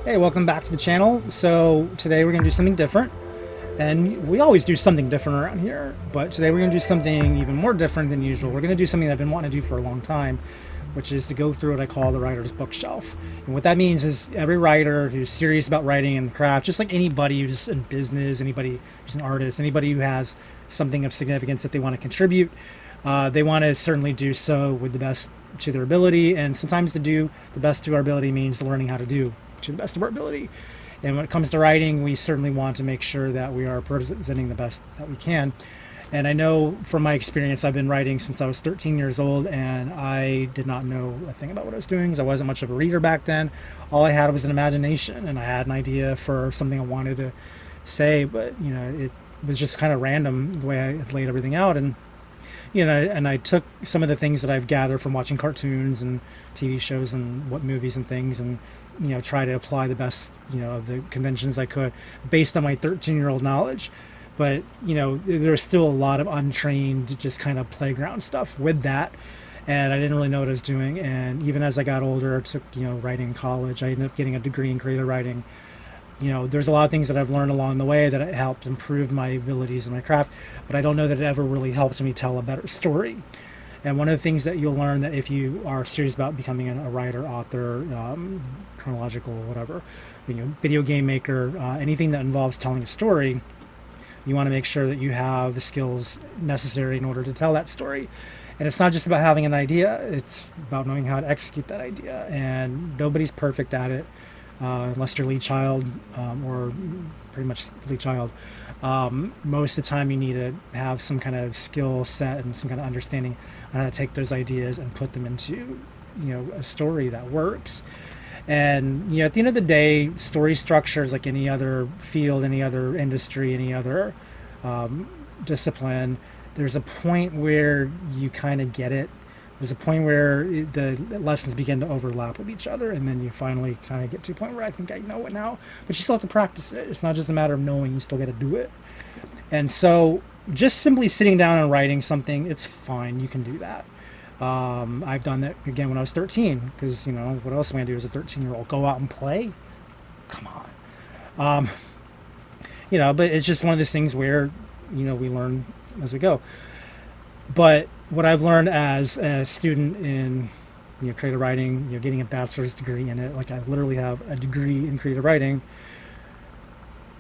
Hey, welcome back to the channel. So today we're going to do something different, and we always do something different around here, but today we're going to do something even more different than usual. We're going to do something that I've been wanting to do for a long time, which is to go through what I call the writer's bookshelf. And what that means is every writer who's serious about writing and the craft, just like anybody who's in business, anybody who's an artist, anybody who has something of significance that they want to contribute, they want to certainly do so with the best to their ability. And sometimes to do the best to our ability means learning how to do to the best of our ability. And when it comes to writing, we certainly want to make sure that we are presenting the best that we can. And I know from my experience, I've been writing since I was 13 years old, and I did not know a thing about what I was doing because I wasn't much of a reader back then. All I had was an imagination, and I had an idea for something I wanted to say, but it was just kind of random the way I had laid everything out. And and I took some of the things that I've gathered from watching cartoons and TV shows and what movies and things, and try to apply the best of the conventions I could based on my 13-year-old knowledge. But there's still a lot of untrained, just kind of playground stuff with that, and I didn't really know what I was doing. And even as I got older, I took writing in college. I ended up getting a degree in creative writing. There's a lot of things that I've learned along the way that helped improve my abilities in my craft, but I don't know that it ever really helped me tell a better story. And one of the things that you'll learn that if you are serious about becoming a writer, author, chronological, whatever, video game maker, anything that involves telling a story, you want to make sure that you have the skills necessary in order to tell that story. And it's not just about having an idea, it's about knowing how to execute that idea. And nobody's perfect at it. Unless you're lead child, or pretty much lead child. Most of the time you need to have some kind of skill set and some kind of understanding on how to take those ideas and put them into a story that works. And at the end of the day, story structure is like any other field, any other industry, any other discipline. There's a point where you kind of get it. There's a point where the lessons begin to overlap with each other, and then you finally kind of get to a point where I think I know it now, but you still have to practice it. It's not just a matter of knowing, you still got to do it. And so just simply sitting down and writing something, it's fine. You can do that. I've done that, again, when I was 13, because, what else am I going to do as a 13-year-old? Go out and play? Come on. But it's just one of those things where, we learn as we go. But what I've learned as a student in creative writing, getting a bachelor's degree in it, like I literally have a degree in creative writing,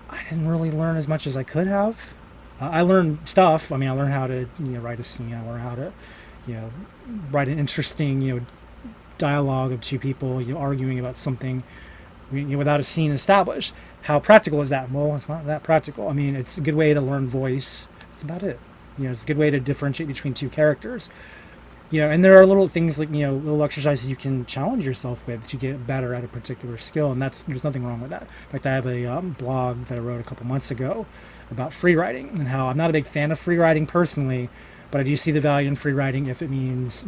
I didn't really learn as much as I could have. I learned stuff. I mean, I learned how to write a scene. I learned how to write an interesting dialogue of two people arguing about something without a scene established. How practical is that? Well, it's not that practical. I mean, it's a good way to learn voice. That's about it. It's a good way to differentiate between two characters. And there are little things like, little exercises you can challenge yourself with to get better at a particular skill, and there's nothing wrong with that. In fact, I have a blog that I wrote a couple months ago about free writing and how I'm not a big fan of free writing personally, but I do see the value in free writing if it means,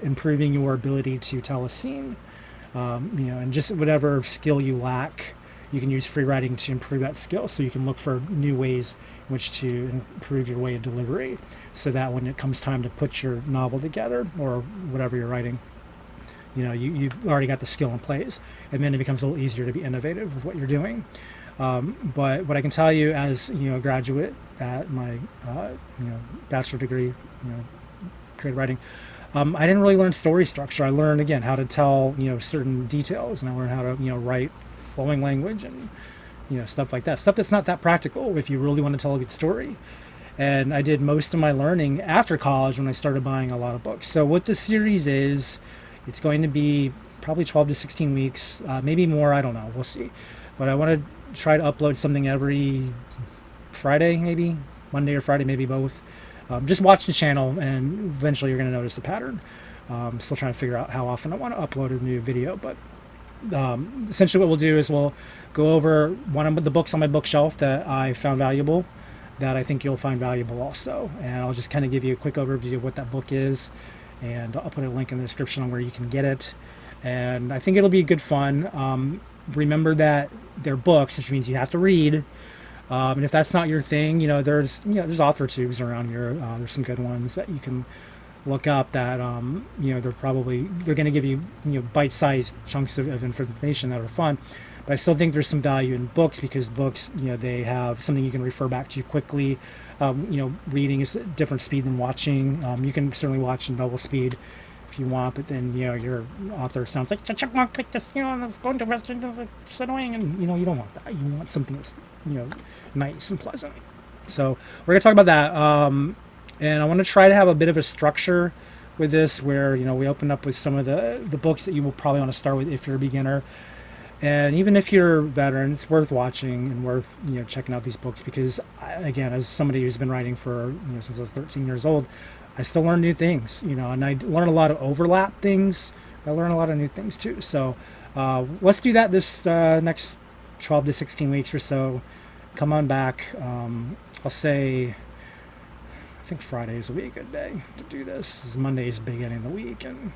improving your ability to tell a scene, and just whatever skill you lack, you can use free writing to improve that skill. So you can look for new ways in which to improve your way of delivery, so that when it comes time to put your novel together or whatever you're writing, you've already got the skill in place, and then it becomes a little easier to be innovative with what you're doing. But what I can tell you as a graduate at my bachelor degree, creative writing, I didn't really learn story structure. I learned, again, how to tell certain details, and I learned how to write flowing language and stuff like that, stuff that's not that practical if you really want to tell a good story. And I did most of my learning after college when I started buying a lot of books. So what this series is, it's going to be probably 12 to 16 weeks, maybe more, I don't know, we'll see. But I want to try to upload something every Friday, maybe Monday or Friday, maybe both. Just watch the channel and eventually you're going to notice the pattern. Still trying to figure out how often I want to upload a new video, but essentially what we'll do is we'll go over one of the books on my bookshelf that I found valuable, that I think you'll find valuable also, and I'll just kind of give you a quick overview of what that book is, and I'll put a link in the description on where you can get it. And I think it'll be good fun. Remember that they're books, which means you have to read, and if that's not your thing, there's author tubes around here. There's some good ones that you can look up that they're going to give you bite-sized chunks of information that are fun. but I still think there's some value in books, because books, they have something you can refer back to quickly. Reading is a different speed than watching. You can certainly watch in double speed if you want, but then your author sounds like chipmunk, like this, it's going to rest, it's annoying, and you don't want that. You want something that's nice and pleasant. So we're gonna talk about that, and I want to try to have a bit of a structure with this, where we open up with some of the books that you will probably want to start with if you're a beginner. And even if you're a veteran, it's worth watching and worth checking out these books, because again, as somebody who's been writing for since I was 13 years old, I still learn new things, and I learn a lot of overlap things. I learn a lot of new things too. So let's do that this next 12 to 16 weeks or so. Come on back. I'll say, I think Fridays will be a good day to do this. Monday's the beginning of the week, and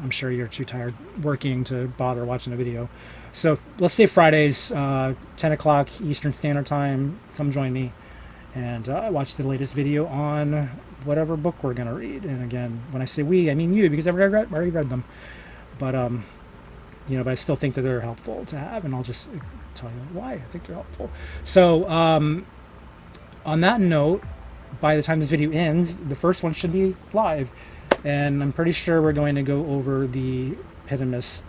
I'm sure you're too tired working to bother watching a video. So let's say Fridays, 10 o'clock Eastern Standard Time. Come join me and watch the latest video on whatever book we're going to read. And again, when I say we, I mean you, because I've already read them. But, but I still think that they're helpful to have, and I'll just tell you why I think they're helpful. So on that note, by the time this video ends, the first one should be live. And I'm pretty sure we're going to go over the epitomists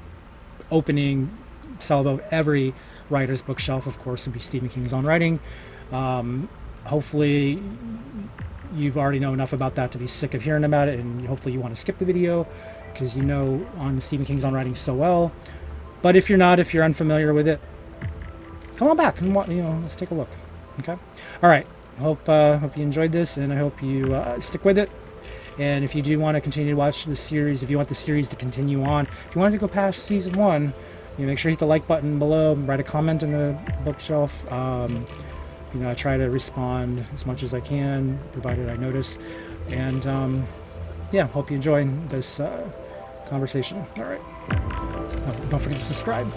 opening salvo of every writer's bookshelf. Of course, would be Stephen King's own writing. Hopefully you've already know enough about that to be sick of hearing about it, and hopefully you want to skip the video because on Stephen King's own writing so well. But if you're not, if you're unfamiliar with it, come on back and let's take a look. Okay. All right. Hope you enjoyed this, and I hope you stick with it. And if you do want to continue to watch the series, if you want the series to continue on, if you want to go past season 1, make sure you hit the like button below, write a comment in the bookshelf. I try to respond as much as I can, provided I notice. And hope you enjoy this conversation. All right. Don't forget to subscribe.